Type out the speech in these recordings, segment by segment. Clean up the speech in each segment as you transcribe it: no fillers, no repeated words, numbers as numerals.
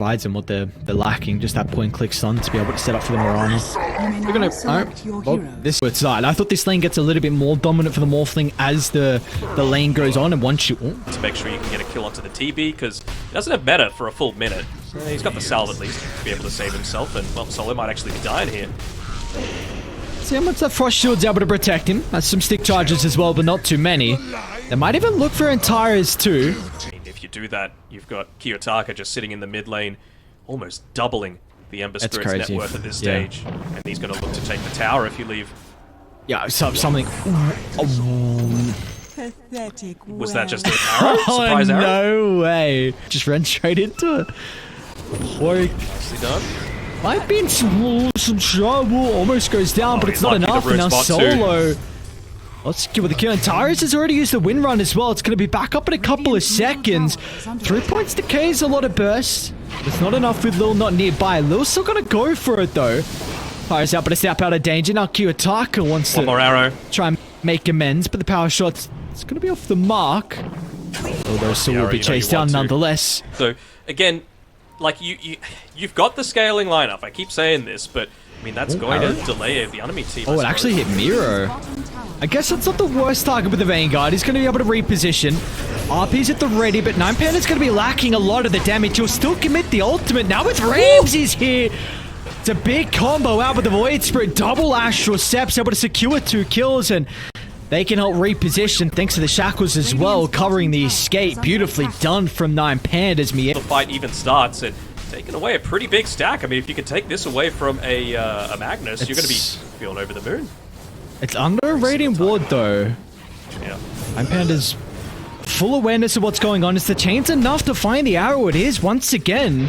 provides them what they're lacking, just that point click stun to be able to set up for the Mirana. We're gonna this side. I thought this lane gets a little bit more dominant for the Morphling as the lane goes on, and once you to make sure you can get a kill onto the TB, because he doesn't have meta for a full minute. He's got the salve at least to be able to save himself, and well, Solo might actually be dying here. See how much that Frost Shield's able to protect him. Has some stick charges as well, but not too many. They might even look for Antares too. If you do that, you've got Kiyotaka just sitting in the mid lane, almost doubling the Ember Spirit's net worth at this stage. And he's going to look to take the tower if you leave. Yeah, something... Was that just an arrow? Surprise arrow? No way. Just ran straight into it. Nicely done. Might be in some trouble. Almost goes down, but it's not enough. And now Solo... Let's get with the kill. And Tyrus has already used the wind run as well. It's going to be back up in a couple of seconds. 3 points decay is a lot of burst. It's not enough with Lil not nearby. Lil's still going to go for it though. Fires out, but a step out of danger. Now Kiyotaka wants to more arrow. Try and make amends, but the power shot's it's going to be off the mark. Although still will be chased down nonetheless. So again, like you've got the scaling lineup. I keep saying this, but I mean that's going to delay the enemy team. Oh, it actually hit Miro. I guess that's not the worst target with the Vanguard. He's going to be able to reposition. RP's at the ready, but 9Pandas going to be lacking a lot of the damage. He'll still commit the ultimate. Now with Ramses here. It's a big combo out with the Void Spirit. Double Astral Steps able to secure 2 kills, and they can help reposition thanks to the Shackles as well, covering the escape. Beautifully done from 9Pandas. The fight even starts and taking away a pretty big stack. I mean, if you can take this away from a Magnus, you're going to be feeling over the moon. It's under a Radiant Ward though. Yeah. 9Pandas full awareness of what's going on. It's the chains enough to find the arrow. It is once again.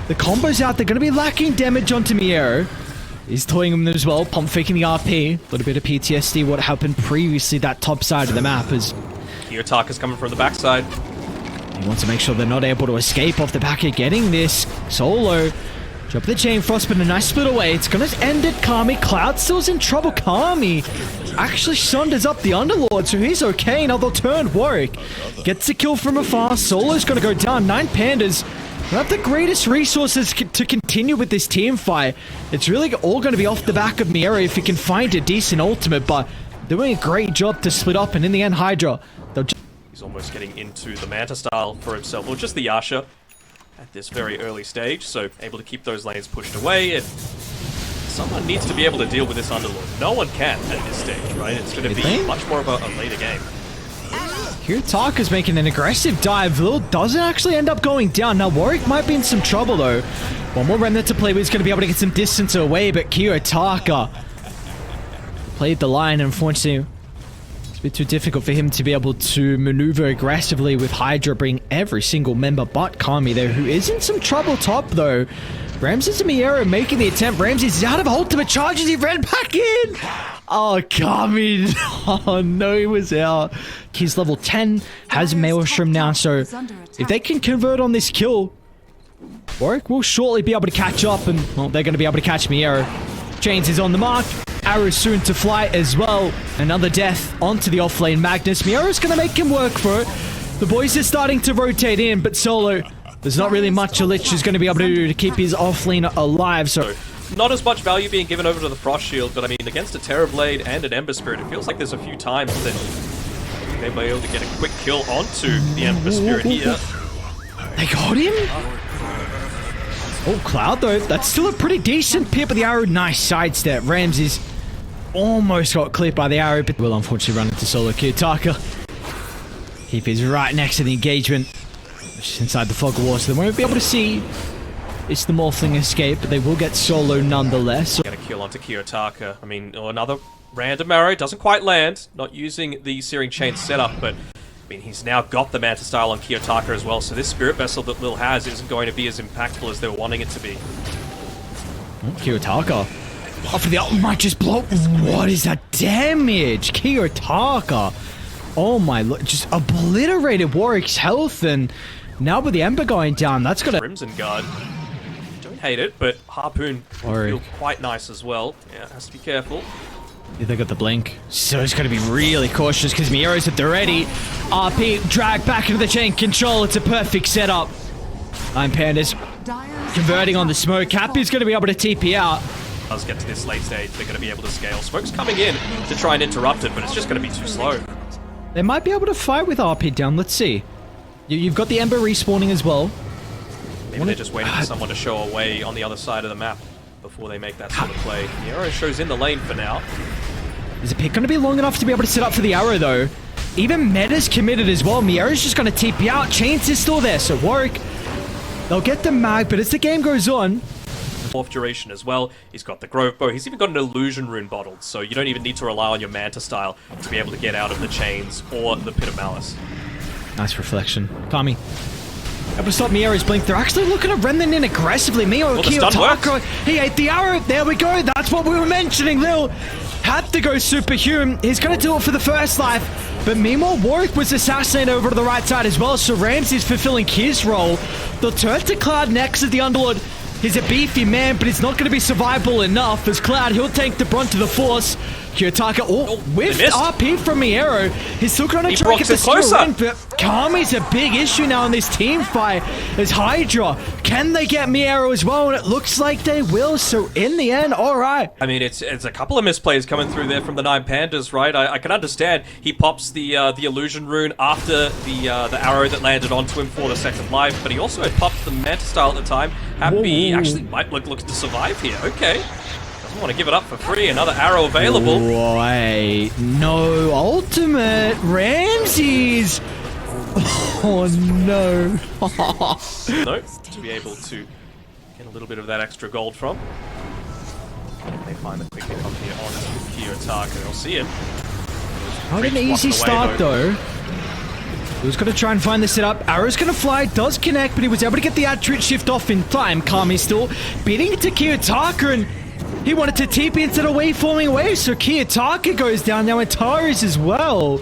The combo's out. They're going to be lacking damage onto Miero. He's toying him as well. Pump faking the RP. A little bit of PTSD what happened previously that top side of the map is. Kiyotaka's coming from the backside. He wants to make sure they're not able to escape off the back of getting this. Solo. Drop the Chain Frost, but a nice split away. It's going to end it. Kami. Cloud still's in trouble. Kami actually sunders up the Underlord, so he's okay. Now they'll turn Warwick. Gets a kill from afar. Solo's going to go down. 9Pandas don't have the greatest resources to continue with this team fight. It's really all going to be off the back of Miero if he can find a decent ultimate, but doing a great job to split up, and in the end, HYDRA. He's almost getting into the Manta style for himself, or just the Yasha at this very early stage, so able to keep those lanes pushed away, and someone needs to be able to deal with this Underlord. No one can at this stage, right? It's going to be much more of a later game. Kiyotaka's making an aggressive dive. Lil doesn't actually end up going down. Now Warwick might be in some trouble though. One more remnant to play with. He's going to be able to get some distance away, but Kiyotaka played the line. Unfortunately, it's a bit too difficult for him to be able to maneuver aggressively with HYDRA bring every single member but Kami there, who is in some trouble top though. Ramses and Miero making the attempt. Ramses is out of ultimate charges. He ran back in. Oh, Kami. Oh, no, he was out. He's level 10. Has Maelstrom now. So if they can convert on this kill, Warwick will shortly be able to catch up. And, well, they're going to be able to catch Miero. Chains is on the mark. Arrow soon to fly as well. Another death onto the offlane Magnus. Miero's going to make him work for it. The boys are starting to rotate in, but Solo... There's not really much a Lich is going to be able to do to keep his offlane alive, so... Not as much value being given over to the Frost Shield, but I mean, against a Terrorblade and an Ember Spirit, it feels like there's a few times that they may be able to get a quick kill onto the Ember Spirit here. They got him? Oh, Cloud though, that's still a pretty decent pip of the arrow. Nice sidestep. Ramses almost got clipped by the arrow, but will unfortunately run into Solo. Kiyotaka. Keep is right next to the engagement. Just inside the fog of war, so they won't be able to see it's the Morphling escape, but they will get Solo nonetheless. Get a kill onto Kiyotaka. I mean, another random arrow, doesn't quite land, not using the Searing Chain setup, but I mean, he's now got the Manta style on Kiyotaka as well, so this Spirit Vessel that Lil has isn't going to be as impactful as they were wanting it to be. Kiyotaka. After the ult might just blow. What is that damage? Kiyotaka. Oh my, just obliterated Warwick's health, and now with the Ember going down, that's gonna... Crimson Guard. Don't hate it, but Harpoon feel quite nice as well. Yeah, has to be careful. Yeah, they got the blink. So it's gonna be really cautious because Miero's at the ready. RP drag back into the chain control. It's a perfect setup. 9Pandas Converting on the smoke. Cappy's going to be able to TP out. Does get to this late stage, they're going to be able to scale. Smoke's coming in to try and interrupt it, but it's just going to be too slow. They might be able to fight with RP down. Let's see. You've got the Ember respawning as well. Maybe they're just waiting for someone to show a way on the other side of the map before they make that sort of play. The arrow shows in the lane for now. Is the pick going to be long enough to be able to set up for the arrow, though? Even Meta's committed as well. Miera's just going to TP out. Chains is still there, so Warwick, they'll get the mag, but as the game goes on... Fourth duration as well. He's got the Grove Bow. He's even got an Illusion Rune bottled, so you don't even need to rely on your Manta style to be able to get out of the chains or the Pit of Malice. Nice reflection. Kami. Able to stop Miera's blink. They're actually looking at Remnant in aggressively. Mio Kiyotaka. He ate the arrow. There we go. That's what we were mentioning. Lil had to go superhuman. He's going to do it for the first life. But meanwhile, Warwick was assassinated over to the right side as well. So Ramsey's fulfilling his role. They'll turn to Cloud next as the Underlord. He's a beefy man, but he's not going to be survivable enough. As Cloud, he'll take the brunt of the force. Kiyotaka, whiffed RP from Miero. He's still going to try to get the steal in, but Kami's a big issue now in this team fight. As HYDRA, can they get Miero as well? And it looks like they will, so in the end, alright. I mean, it's a couple of misplays coming through there from the 9Pandas, right? I can understand he pops the Illusion Rune after the arrow that landed onto him for the second life, but he also had popped the Manta style at the time. Happy actually might look to survive here. Okay. Doesn't want to give it up for free. Another arrow available. Wait, no ultimate. Ramses. Oh no. No, to be able to get a little bit of that extra gold from. They find the quick pick up here on Kiyotaka. They'll see him. Not an easy start though. He was going to try and find the setup. Arrow's going to fly, does connect, but he was able to get the attribute shift off in time. Kami still beating it to Kiyotaka, and he wanted to TP instead of waveforming away, so Kiyotaka goes down now, and Taris as well.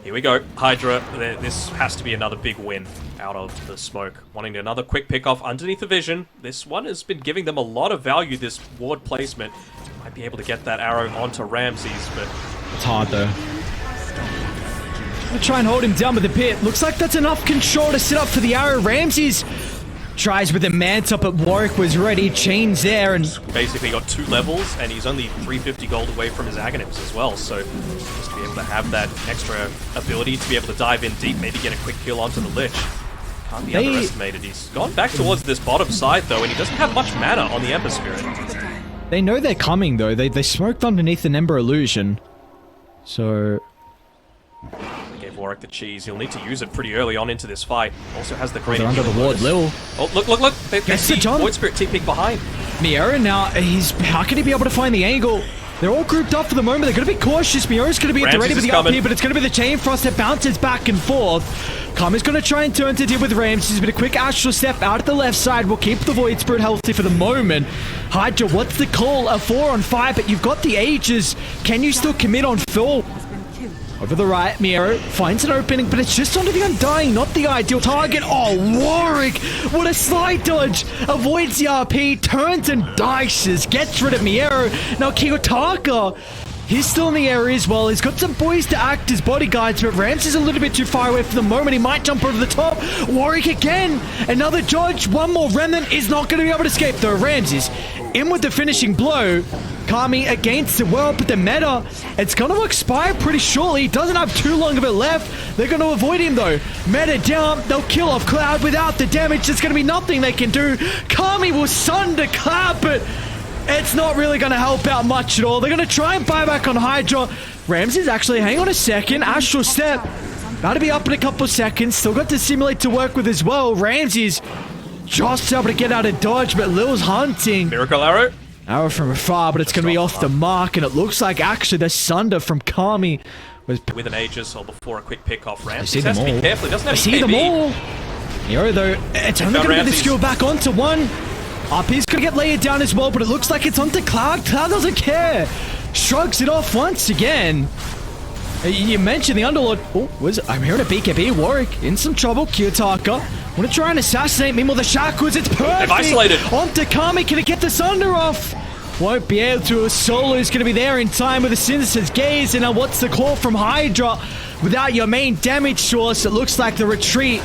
Here we go, HYDRA. This has to be another big win out of the smoke. Wanting another quick pick off underneath the vision. This one has been giving them a lot of value, this ward placement. Might be able to get that arrow onto Ramses, but... It's hard though. We'll try and hold him down with the pit. Looks like that's enough control to set up for the arrow. Ramses tries with the Manta, but Warwick was ready. Chains there, and basically got 2 levels, and he's only 350 gold away from his Aghanims as well. So just to be able to have that extra ability to be able to dive in deep, maybe get a quick kill onto the Lich. Can't be underestimated. He's gone back towards this bottom side though, and he doesn't have much mana on the Ember Spirit. They know they're coming though. They smoked underneath an Ember Illusion. So... Gave Warwick the cheese. He'll need to use it pretty early on into this fight. Also has the great... They're under the ward, Lil. Oh, look! They see Void Spirit TPing behind. Miero now, how can he be able to find the angle? They're all grouped up for the moment. They're going to be cautious. Miero's going to be at the ready with the up here, but it's going to be the Chain Frost that bounces back and forth. Kami's going to try and turn to deal with Ramses, but a quick astral step out at the left side will keep the Void Spirit healthy for the moment. HYDRA, what's the call? A 4 on 5, but you've got the Aegis. Can you still commit on full? Over the right, Miero finds an opening, but it's just onto the Undying, not the ideal target. Oh, Warwick! What a slide dodge! Avoids the RP, turns and dices, gets rid of Miero. Now Kiyotaka, he's still in the area as well. He's got some boys to act as bodyguards, but Ramses is a little bit too far away for the moment. He might jump over the top. Warwick again! Another dodge, one more Remnant is not going to be able to escape though. Ramses in with the finishing blow. Kami against the world, but the meta, it's going to expire pretty shortly. He doesn't have too long of it left. They're going to avoid him though. Meta down, they'll kill off Cloud without the damage. There's going to be nothing they can do. Kami will sunder Cloud, but it's not really going to help out much at all. They're going to try and buy back on HYDRA. Ramses actually, hang on a second. Astral Step, about to be up in a couple of seconds. Still got to simulate to work with as well. Ramses just able to get out of dodge, but Lil's hunting. Miracle Arrow. Arrow from afar, but it's going to be off the mark, and it looks like actually the Sunder from Kami was... With an Aegis or before a quick pick off Ramses. He has to be careful, he doesn't have see them all. Miero though, it's only going to be the skill back onto one. RP's going to get layered down as well, but it looks like it's onto Cloud. Cloud doesn't care. Shrugs it off once again. You mentioned the Underlord. Oh, I'm hearing a BKB. Warwick in some trouble. Kiyotaka want to try and assassinate me with the shackles. It's perfect. They've isolated. Onto Kami. Can it get the Sunder off? Won't be able to. Solo's going to be there in time with a Sinister's Gaze. And now what's the call from HYDRA? Without your main damage source, it looks like the retreat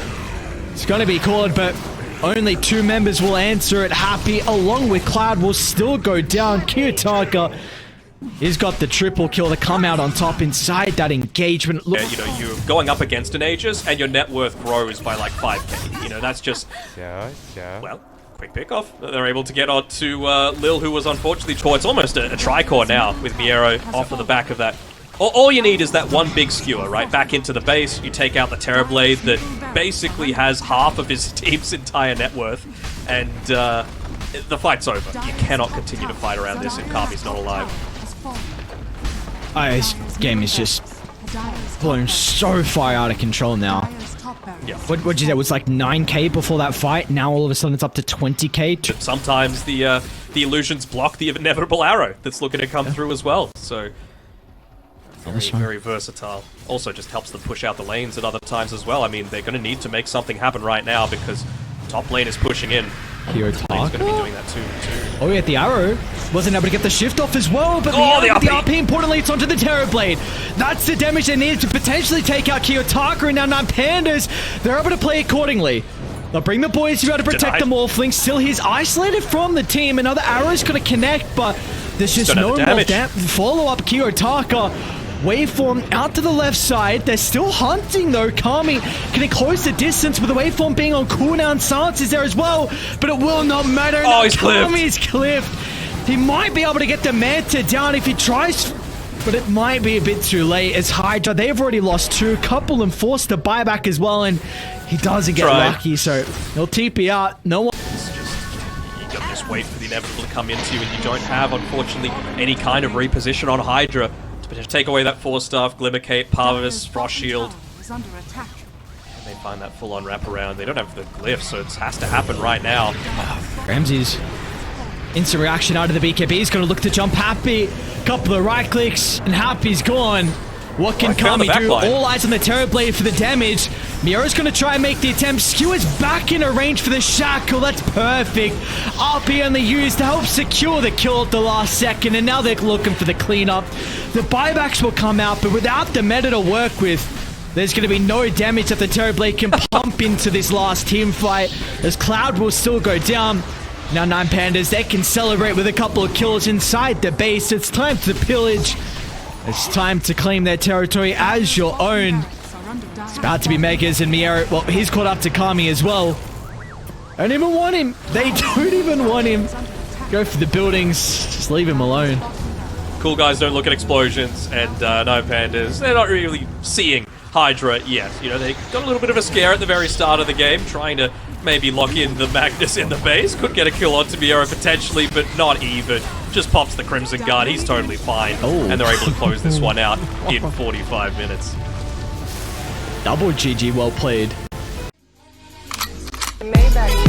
is going to be called, but only 2 members will answer it. Happy along with Cloud will still go down. Kiyotaka, he's got the triple kill to come out on top inside that engagement. Look, You know, you're going up against an Aegis and your net worth grows by like 5k. You know, that's just, well, quick pick-off. They're able to get on to Lil, who was unfortunately... Oh, it's almost a tricore now with Miero off of the back of that. All you need is that one big skewer, right? Back into the base, you take out the Terrorblade that basically has half of his team's entire net worth, and the fight's over. You cannot continue to fight around this if Kami's not alive. This game is just blown so far out of control now. Yeah. What'd you say? It was like 9k before that fight. Now all of a sudden it's up to 20k. Sometimes the illusions block the inevitable arrow that's looking to come through as well. So very versatile. Also just helps them push out the lanes at other times as well. I mean, they're going to need to make something happen right now because top lane is pushing in. Lane's going to be doing that too. Oh yeah, the arrow wasn't able to get the shift off as well, but the RP importantly it's onto the Terrorblade. That's the damage they needed to potentially take out Kiyotaka, and now 9Pandas, they're able to play accordingly. They'll bring the boys to be able to protect the Morphling. Still, he's isolated from the team. Another arrow's going to connect, but there's just no more follow-up. Kiyotaka, Waveform out to the left side. They're still hunting though. Kami getting close the distance with the Waveform being on cooldown. Silence is there as well, but it will not matter. Oh, he's clipped. Kami's clipped. He might be able to get the Manta down if he tries, but it might be a bit too late as HYDRA, they've already lost 2. Couple and forced to buy back as well, and he doesn't get lucky, so he'll TP out. No one... You gotta just wait for the inevitable to come into you, and you don't have, unfortunately, any kind of reposition on HYDRA to potentially take away that 4-staff, Glimmercape, Parvis, Frost Shield. And they find that full-on wraparound. They don't have the glyph, so it has to happen right now. Ramsey's instant reaction out of the BKB. He's going to look to jump Happy. Couple of right clicks, and Happy's gone. What can Kami do? All eyes on the Terrorblade for the damage. Miero's going to try and make the attempt. Skewer's back in a range for the Shackle. That's perfect. RP only used to help secure the kill at the last second, and now they're looking for the cleanup. The buybacks will come out, but without the meta to work with, there's going to be no damage that the Terrorblade can pump into this last team fight, as Cloud will still go down. Now 9Pandas, they can celebrate with a couple of kills inside the base. It's time to pillage. It's time to claim their territory as your own. It's about to be Megas and Miero. Well, he's caught up to Kami as well. Don't even want him. They don't even want him. Go for the buildings. Just leave him alone. Cool guys don't look at explosions, and 9Pandas, they're not really seeing HYDRA yet. You know, they got a little bit of a scare at the very start of the game, trying to maybe lock in the Magnus in the base. Could get a kill onto Miero potentially, but not even. Just pops the Crimson Guard. He's totally fine. Oh. And they're able to close this one out in 45 minutes. Double GG, well played. Maybach